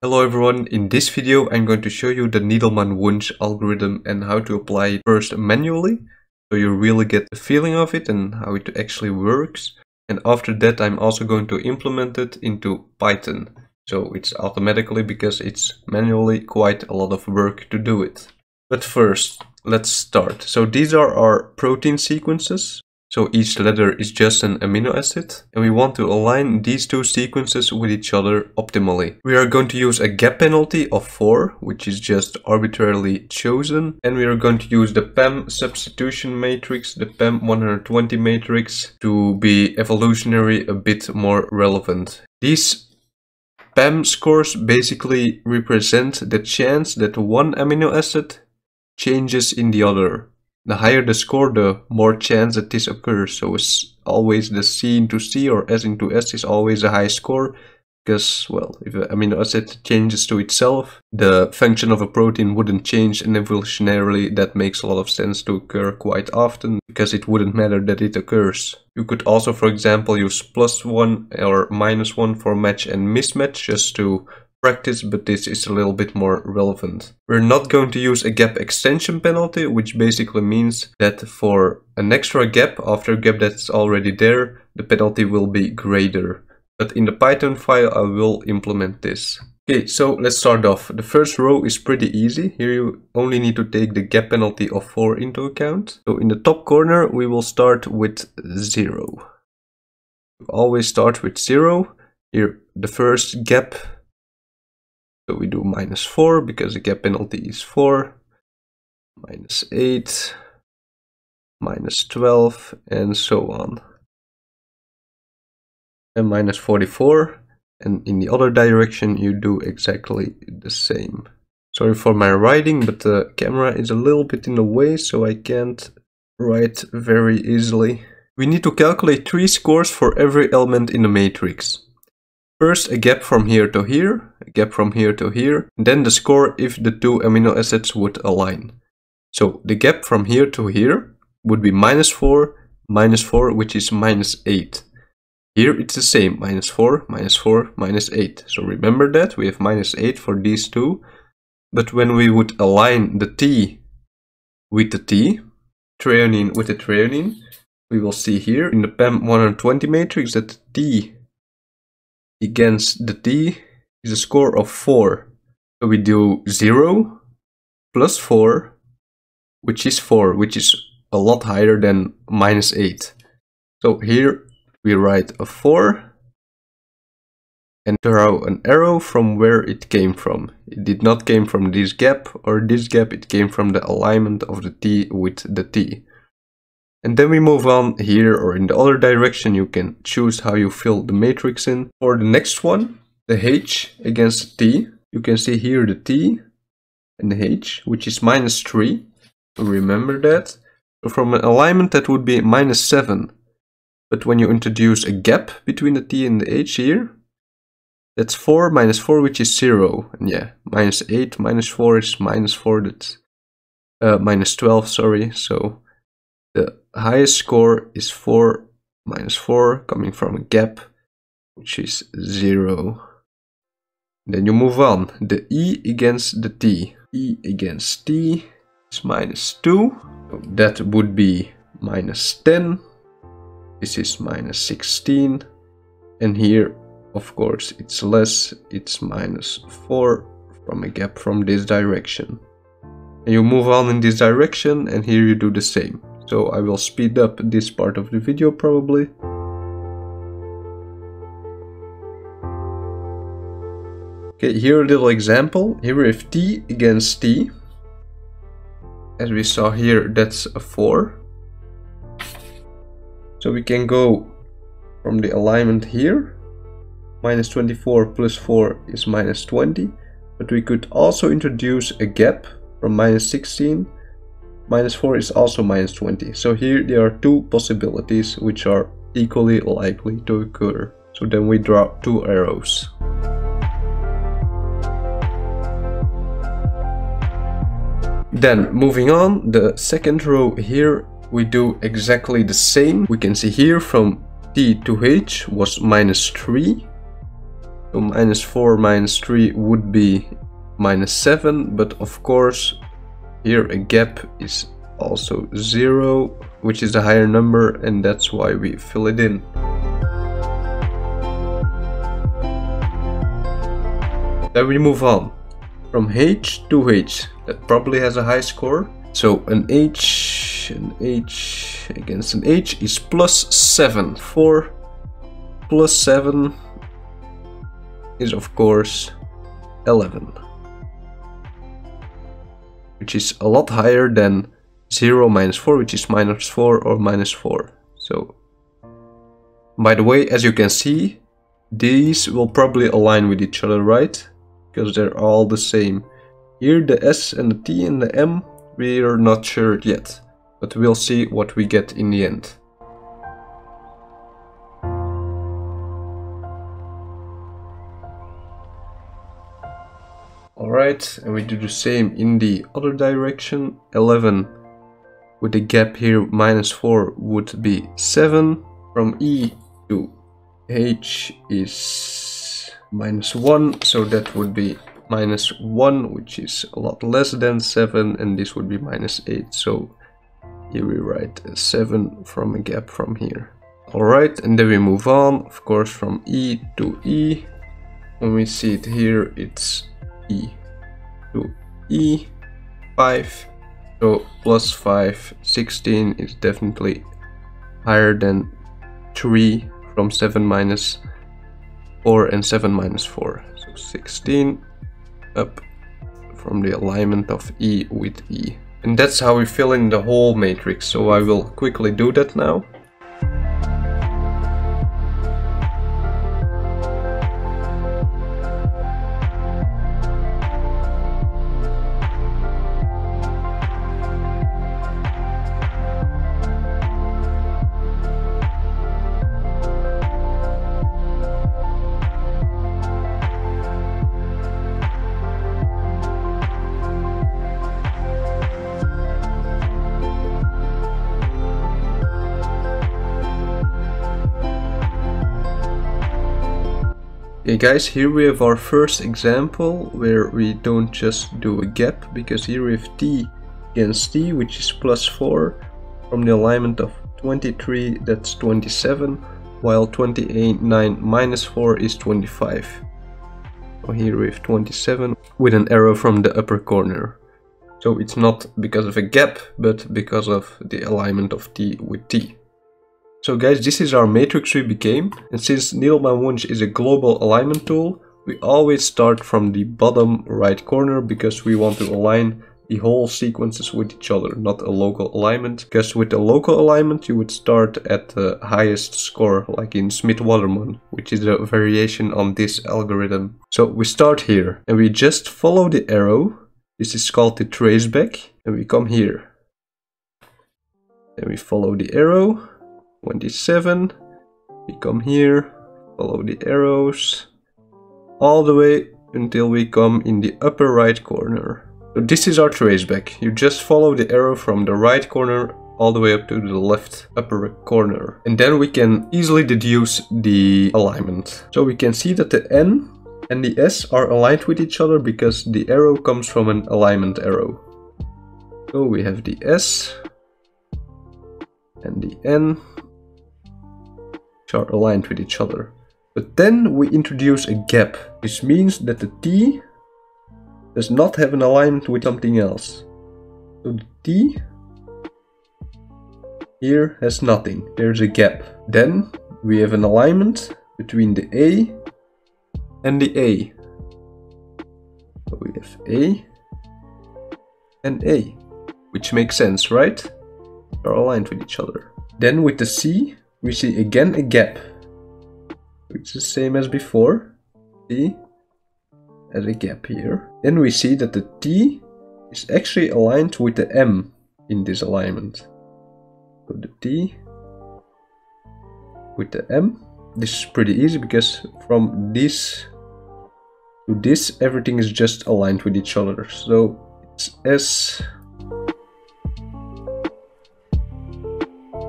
Hello everyone, in this video I'm going to show you the Needleman-Wunsch algorithm and how to apply it first manually, so you really get the feeling of it and how it actually works. And after that I'm also going to implement it into Python, so it's automatically because it's manually quite a lot of work to do it. But first, let's start. So these are our protein sequences. So each letter is just an amino acid, and we want to align these two sequences with each other optimally. We are going to use a gap penalty of 4, which is just arbitrarily chosen, and we are going to use the PAM substitution matrix, the PAM 120 matrix, to be evolutionary a bit more relevant. These PAM scores basically represent the chance that one amino acid changes in the other. The higher the score, the more chance that this occurs. So it's always the C into C or S into S is always a high score. Because, well, if an amino acid changes to itself, the function of a protein wouldn't change, and evolutionarily that makes a lot of sense to occur quite often, because it wouldn't matter that it occurs. You could also, for example, use +1 or -1 for match and mismatch just to practice, but this is a little bit more relevant. We're not going to use a gap extension penalty, which basically means that for an extra gap after a gap that's already there, the penalty will be greater. But in the Python file I will implement this. Okay, so let's start off. The first row is pretty easy. Here you only need to take the gap penalty of 4 into account. So in the top corner we will start with 0. We always start with 0. Here the first gap, so we do -4 because the gap penalty is 4, -8, -12, and so on. And -44, and in the other direction you do exactly the same. Sorry for my writing, but the camera is a little bit in the way, so I can't write very easily. We need to calculate 3 scores for every element in the matrix. First, a gap from here to here, a gap from here to here, and then the score if the two amino acids would align. So the gap from here to here would be -4, -4, which is -8. Here it's the same, -4, -4, -8. So remember that, we have -8 for these two. But when we would align the T with the T, threonine with the threonine, we will see here in the PAM 120 matrix that the T against the T is a score of 4. So we do 0 plus 4, which is 4, which is a lot higher than -8. So here we write a 4 and draw an arrow from where it came from. It did not came from this gap or this gap, it came from the alignment of the T with the T. And then we move on here, or in the other direction, you can choose how you fill the matrix in. For the next one, the H against the T, you can see here the T and the H, which is -3. So remember that. So from an alignment that would be -7. But when you introduce a gap between the T and the H here, that's 4 -4, which is 0. And yeah, -8 -4 is -4, that's -12, sorry. So the highest score is 4 -4 coming from a gap, which is 0. Then you move on. The E against the T. E against T is -2. So that would be -10. This is -16. And here, of course, it's less. It's -4 from a gap from this direction. And you move on in this direction, and here you do the same. So I will speed up this part of the video probably. Okay, here a little example. Here we have T against T. As we saw here, that's a 4. So we can go from the alignment here. -24 plus 4 is -20. But we could also introduce a gap from -16. -4 is also -20. So here there are 2 possibilities which are equally likely to occur. So then we draw 2 arrows. Then moving on, the second row here we do exactly the same. We can see here from T to H was -3. So -4 minus 3 would be -7, but of course here a gap is also 0, which is a higher number, and that's why we fill it in. Then we move on from H to H. That probably has a high score. So an H against an H is +7. 4 plus 7 is of course 11, which is a lot higher than 0 minus 4, which is -4 or -4. So, by the way, as you can see, these will probably align with each other, right? Because they're all the same. Here the S and the T and the M, we're not sure yet, but we'll see what we get in the end. Alright, and we do the same in the other direction. 11 with the gap here, -4 would be 7. From E to H is -1, so that would be -1, which is a lot less than 7, and this would be -8. So here we write 7 from a gap from here. Alright, and then we move on, of course, from E to E. When we see it here, it's E to E, 5. So +5, 16 is definitely higher than 3 from 7 minus 4 and 7 minus 4. So 16 up from the alignment of E with E. And that's how we fill in the whole matrix. So I will quickly do that now. Okay guys, here we have our first example where we don't just do a gap, because here we have T against T, which is +4. From the alignment of 23, that's 27, while 29 minus 4 is 25. So here we have 27 with an arrow from the upper corner. So it's not because of a gap, but because of the alignment of T with T. So guys, this is our matrix we became, and since Needleman-Wunsch is a global alignment tool, we always start from the bottom right corner, because we want to align the whole sequences with each other, not a local alignment. Because with a local alignment you would start at the highest score, like in Smith-Waterman, which is a variation on this algorithm. So we start here, and we just follow the arrow. This is called the traceback, and we come here. Then we follow the arrow. 27, we come here, follow the arrows, all the way until we come in the upper right corner. So this is our traceback. You just follow the arrow from the right corner all the way up to the left upper corner. And then we can easily deduce the alignment. So we can see that the N and the S are aligned with each other because the arrow comes from an alignment arrow. So we have the S and the N, which are aligned with each other. But then we introduce a gap. This means that the T does not have an alignment with something else. So the T here has nothing. There's a gap. Then we have an alignment between the A and the A. So we have A and A, which makes sense, right? They're aligned with each other. Then with the C, we see again a gap, which is the same as before. C has a gap here. Then we see that the T is actually aligned with the M in this alignment. So the T with the M. This is pretty easy because from this to this, everything is just aligned with each other. So it's S.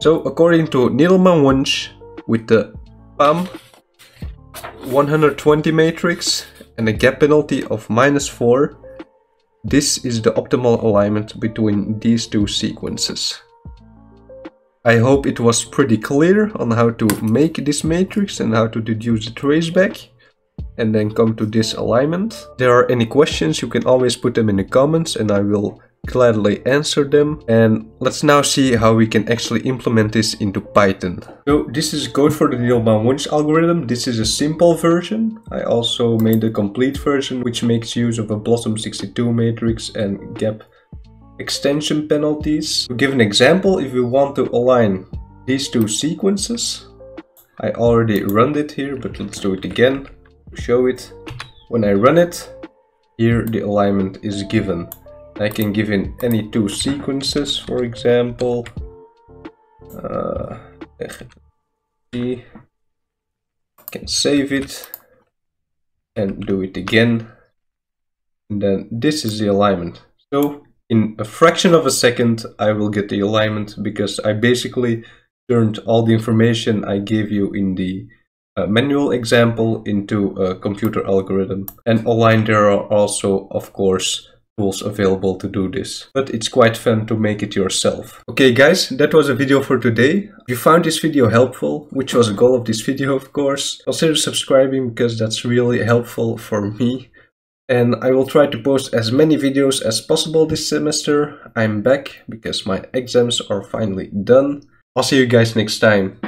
So according to Needleman-Wunsch, with the PAM 120 matrix and a gap penalty of -4. This is the optimal alignment between these two sequences. I hope it was pretty clear on how to make this matrix and how to deduce the traceback and then come to this alignment. If there are any questions, you can always put them in the comments and I will gladly answer them. And let's now see how we can actually implement this into Python. So this is code for the Needleman-Wunsch algorithm. This is a simple version. I also made a complete version which makes use of a Blossom 62 matrix and gap extension penalties. To give an example, if we want to align these two sequences, I already run it here, but let's do it again to show it. When I run it, here the alignment is given. I can give in any two sequences, for example. I can save it and do it again. And then this is the alignment. So in a fraction of a second, I will get the alignment because I basically turned all the information I gave you in the manual example into a computer algorithm. And online there are also, of course, tools available to do this, but it's quite fun to make it yourself. Okay guys, that was a video for today. If you found this video helpful, which was the goal of this video of course, consider subscribing because that's really helpful for me. And I will try to post as many videos as possible this semester. I'm back because my exams are finally done. I'll see you guys next time.